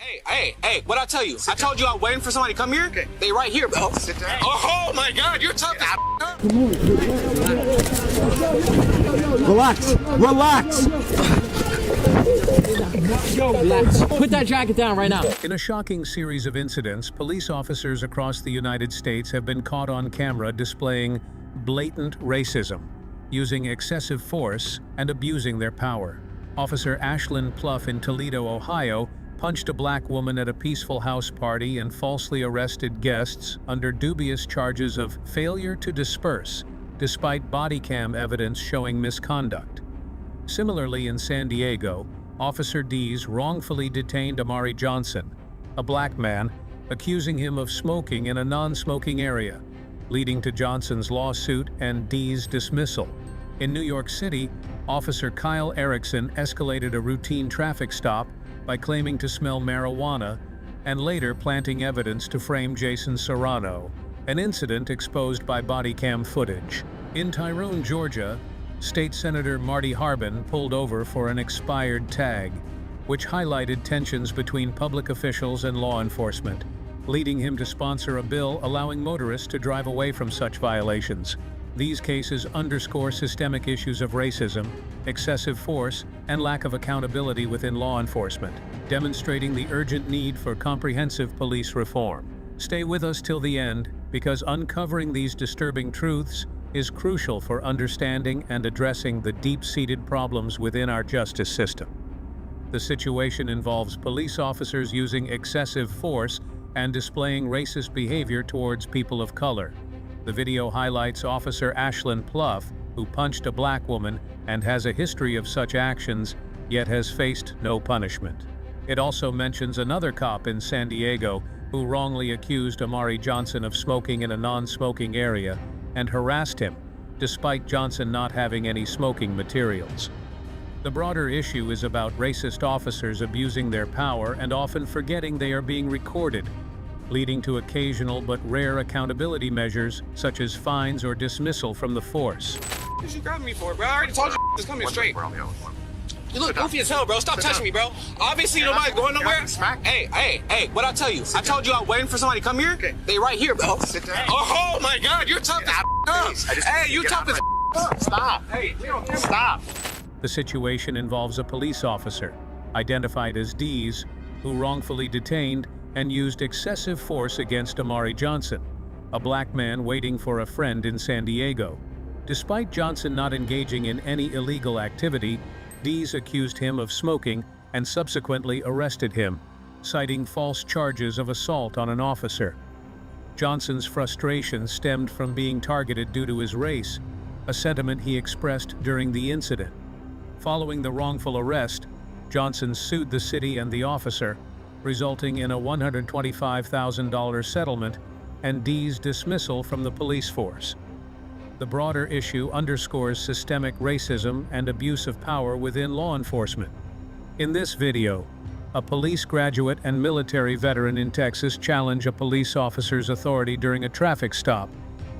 Hey, what'd I tell you? I told you I'm waiting for somebody to come here. Okay. They right here, bro. Sit down. Oh my God, you're tough as Relax. Relax. Relax. Put that jacket down right now. In a shocking series of incidents, police officers across the United States have been caught on camera displaying blatant racism, using excessive force, and abusing their power. Officer Ashlyn Pluff in Toledo, Ohio, punched a black woman at a peaceful house party and falsely arrested guests under dubious charges of failure to disperse, despite body cam evidence showing misconduct. Similarly, in San Diego, Officer Dees wrongfully detained Amari Johnson, a black man, accusing him of smoking in a non-smoking area, leading to Johnson's lawsuit and Dees' dismissal. In New York City, Officer Kyle Erickson escalated a routine traffic stop by claiming to smell marijuana and later planting evidence to frame Jason Serrano, an incident exposed by body cam footage. In Tyrone, Georgia, State Senator Marty Harbin pulled over for an expired tag, which highlighted tensions between public officials and law enforcement, leading him to sponsor a bill allowing motorists to drive away from such violations. These cases underscore systemic issues of racism, excessive force, and lack of accountability within law enforcement, demonstrating the urgent need for comprehensive police reform. Stay with us till the end, because uncovering these disturbing truths is crucial for understanding and addressing the deep-seated problems within our justice system. The situation involves police officers using excessive force and displaying racist behavior towards people of color. The video highlights Officer Ashlyn Pluff, who punched a black woman and has a history of such actions, yet has faced no punishment. It also mentions another cop in San Diego who wrongly accused Amari Johnson of smoking in a non-smoking area and harassed him, despite Johnson not having any smoking materials. The broader issue is about racist officers abusing their power and often forgetting they are being recorded, leading to occasional but rare accountability measures such as fines or dismissal from the force. What you grabbing me for, bro? I already told you this coming straight. You look goofy as hell, bro. Stop touching me, bro. Obviously, nobody's going nowhere. Hey, what'd I tell you? I told you I'm waiting for somebody to come here. Okay. They right here, bro. Sit down. Oh my God, you're tough as Hey, you tough as Stop. Hey, Stop. The situation involves a police officer, identified as Dees, who wrongfully detained and used excessive force against Amari Johnson, a black man waiting for a friend in San Diego. Despite Johnson not engaging in any illegal activity, Dees accused him of smoking and subsequently arrested him, citing false charges of assault on an officer. Johnson's frustration stemmed from being targeted due to his race, a sentiment he expressed during the incident. Following the wrongful arrest, Johnson sued the city and the officer, resulting in a $125,000 settlement and Dees' dismissal from the police force. The broader issue underscores systemic racism and abuse of power within law enforcement. In this video, a police graduate and military veteran in Texas challenge a police officer's authority during a traffic stop.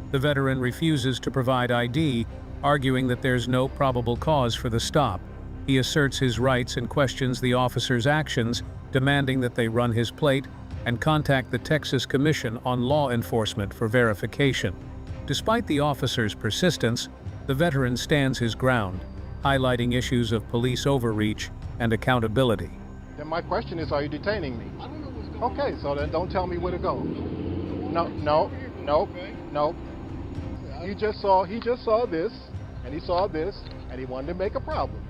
The veteran refuses to provide ID, arguing that there's no probable cause for the stop. He asserts his rights and questions the officer's actions, demanding that they run his plate and contact the Texas Commission on Law Enforcement for verification. Despite the officer's persistence, the veteran stands his ground, highlighting issues of police overreach and accountability. Then my question is, are you detaining me? I don't know what's going on. Okay, so then don't tell me where to go. No. He just saw this, and he saw this, and he wanted to make a problem.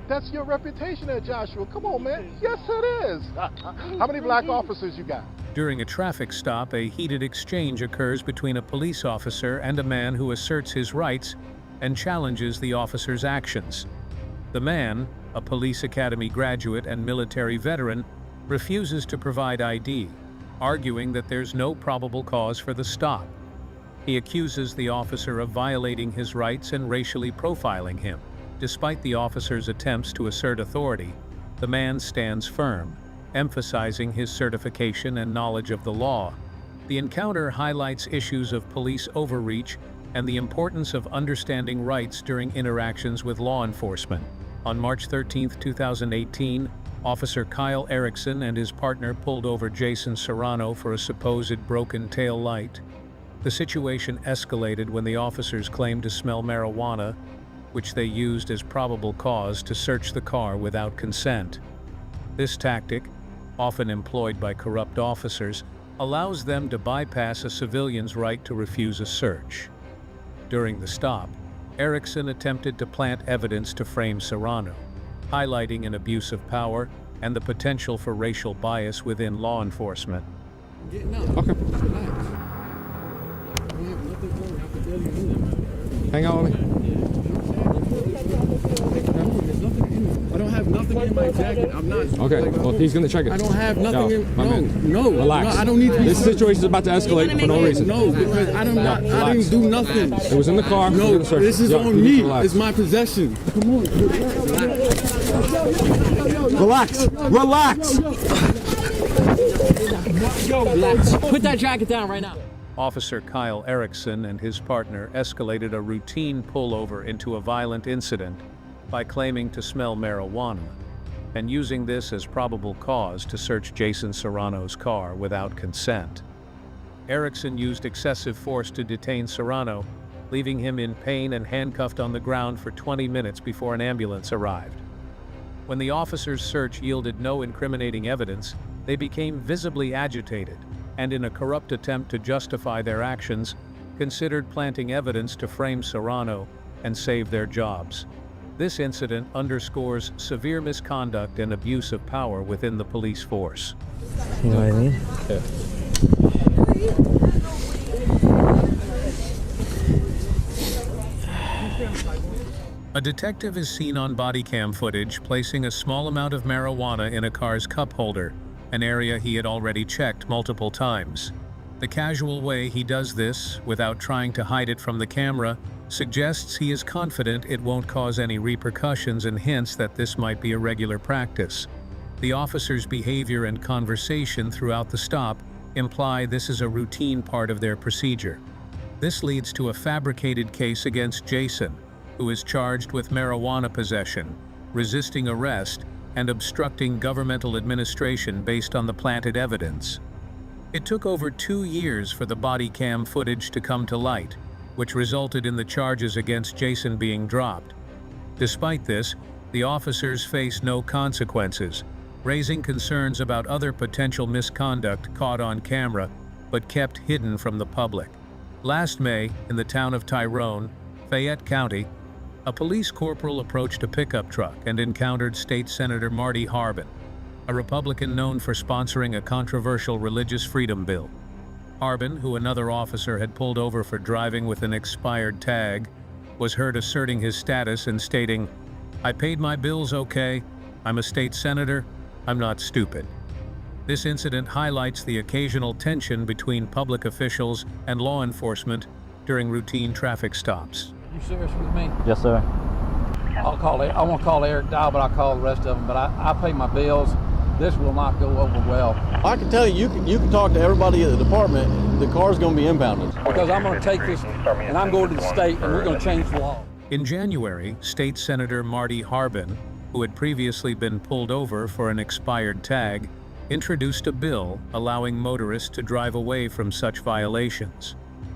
That's your reputation there, Joshua. Come on, man. Yes, it is. How many black officers you got? During a traffic stop, a heated exchange occurs between a police officer and a man who asserts his rights and challenges the officer's actions. The man, a police academy graduate and military veteran, refuses to provide ID, arguing that there's no probable cause for the stop. He accuses the officer of violating his rights and racially profiling him. Despite the officer's attempts to assert authority, the man stands firm, emphasizing his certification and knowledge of the law. The encounter highlights issues of police overreach and the importance of understanding rights during interactions with law enforcement. On March 13, 2018, Officer Kyle Erickson and his partner pulled over Jason Serrano for a supposed broken tail light. The situation escalated when the officers claimed to smell marijuana, which they used as probable cause to search the car without consent. This tactic, often employed by corrupt officers, allows them to bypass a civilian's right to refuse a search. During the stop, Erickson attempted to plant evidence to frame Serrano, highlighting an abuse of power and the potential for racial bias within law enforcement. Okay. Relax. Hang on with me. I don't have nothing in my jacket. I'm not. Okay, well, he's gonna check it. I don't have nothing in. No. Relax. No, I don't need to be. This situation is about to escalate for no reason. No, because I didn't do nothing. It was in the car. No, this is on you me. relax. It's my possession. Come on. Relax. Relax. Relax. Put that jacket down right now. Officer Kyle Erickson and his partner escalated a routine pullover into a violent incident by claiming to smell marijuana and using this as probable cause to search Jason Serrano's car without consent. Erickson used excessive force to detain Serrano, leaving him in pain and handcuffed on the ground for 20 minutes before an ambulance arrived. When the officers' search yielded no incriminating evidence, they became visibly agitated and, in a corrupt attempt to justify their actions, considered planting evidence to frame Serrano and save their jobs. This incident underscores severe misconduct and abuse of power within the police force. You know what I mean? A detective is seen on body cam footage placing a small amount of marijuana in a car's cup holder, an area he had already checked multiple times. The casual way he does this, without trying to hide it from the camera, suggests he is confident it won't cause any repercussions and hints that this might be a regular practice. The officer's behavior and conversation throughout the stop imply this is a routine part of their procedure. This leads to a fabricated case against Jason, who is charged with marijuana possession, resisting arrest, and obstructing governmental administration based on the planted evidence. It took over 2 years for the body cam footage to come to light, which resulted in the charges against Jason being dropped. Despite this, the officers face no consequences, raising concerns about other potential misconduct caught on camera but kept hidden from the public. Last May, in the town of Tyrone, Fayette County, a police corporal approached a pickup truck and encountered State Senator Marty Harbin, a Republican known for sponsoring a controversial religious freedom bill. Harbin, who another officer had pulled over for driving with an expired tag, was heard asserting his status and stating, "I paid my bills okay, I'm a state senator, I'm not stupid." This incident highlights the occasional tension between public officials and law enforcement during routine traffic stops. You serious with me? Yes, sir. I won't call Eric Dial, but I'll call the rest of them. But I pay my bills. This will not go over well. I can tell you can talk to everybody at the department. The car's going to be impounded. Because I'm going to take this, and I'm going to the state, and we're going to change the law. In January, State Senator Marty Harbin, who had previously been pulled over for an expired tag, introduced a bill allowing motorists to drive away from such violations.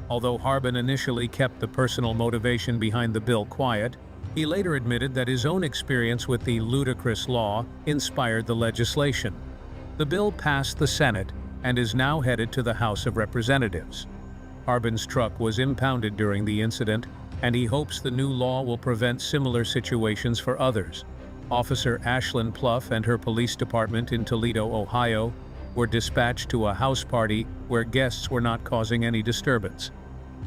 Although Harbin initially kept the personal motivation behind the bill quiet, he later admitted that his own experience with the ludicrous law inspired the legislation. The bill passed the Senate and is now headed to the House of Representatives. Harbin's truck was impounded during the incident, and he hopes the new law will prevent similar situations for others. Officer Ashlyn Pluff and her police department in Toledo, Ohio, were dispatched to a house party where guests were not causing any disturbance.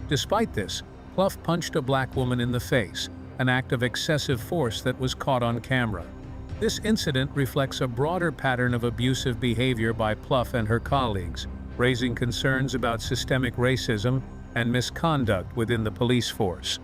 Despite this, Pluff punched a black woman in the face, an act of excessive force that was caught on camera. This incident reflects a broader pattern of abusive behavior by Pluff and her colleagues, raising concerns about systemic racism and misconduct within the police force.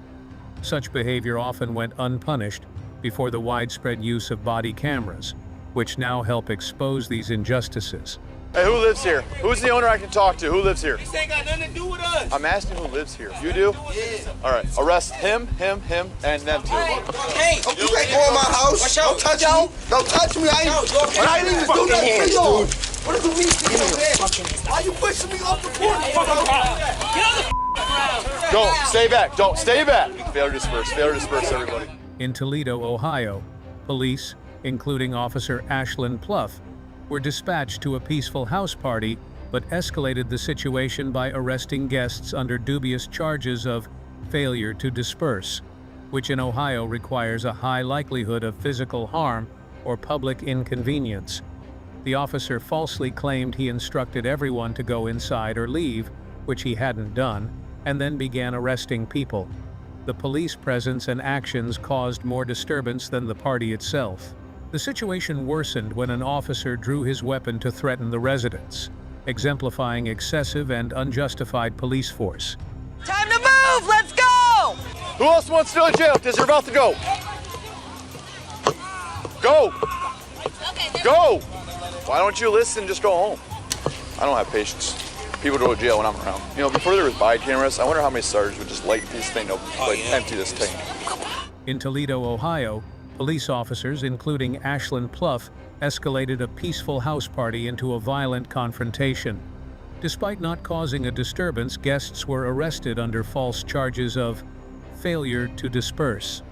Such behavior often went unpunished before the widespread use of body cameras, which now help expose these injustices. Hey, who lives here? Who's the owner I can talk to? Who lives here? This ain't got nothing to do with us. I'm asking who lives here. You do? Yeah. All right. Arrest him, and them two. Hey, you can't go in my house. Don't touch me. Don't touch me. I ain't even do nothing to you. What do you mean? Why you pushing me off the porch? Get on the Don't stay back. Don't stay back. Failure to disperse. Failure to disperse, everybody. In Toledo, Ohio, police, including Officer Ashlyn Pluff, were dispatched to a peaceful house party but escalated the situation by arresting guests under dubious charges of failure to disperse, which in Ohio requires a high likelihood of physical harm or public inconvenience. The officer falsely claimed he instructed everyone to go inside or leave, which he hadn't done, and then began arresting people. The police presence and actions caused more disturbance than the party itself. The situation worsened when an officer drew his weapon to threaten the residents, exemplifying excessive and unjustified police force. Time to move! Let's go! Who else wants to go to jail? Because you're about to go. Go. Go. Why don't you listen? Just go home. I don't have patience. People go to jail when I'm around. You know, before there was body cameras, I wonder how many sergeants would just light this thing up, empty this tank. In Toledo, Ohio, police officers, including Ashlyn Pluff, escalated a peaceful house party into a violent confrontation. Despite not causing a disturbance, guests were arrested under false charges of failure to disperse.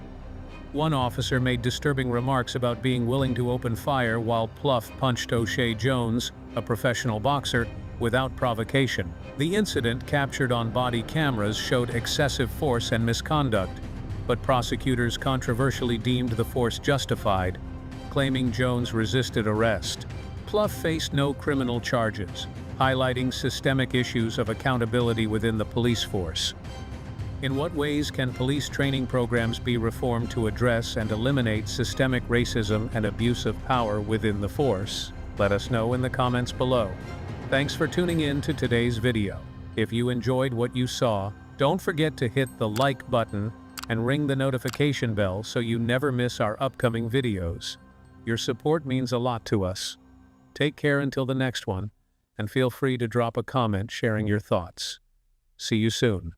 One officer made disturbing remarks about being willing to open fire while Pluff punched O'Shea Jones, a professional boxer, without provocation. The incident, captured on body cameras, showed excessive force and misconduct, but prosecutors controversially deemed the force justified, claiming Jones resisted arrest. Pluff faced no criminal charges, highlighting systemic issues of accountability within the police force. In what ways can police training programs be reformed to address and eliminate systemic racism and abuse of power within the force? Let us know in the comments below. Thanks for tuning in to today's video. If you enjoyed what you saw, don't forget to hit the like button and ring the notification bell so you never miss our upcoming videos. Your support means a lot to us. Take care until the next one, and feel free to drop a comment sharing your thoughts. See you soon.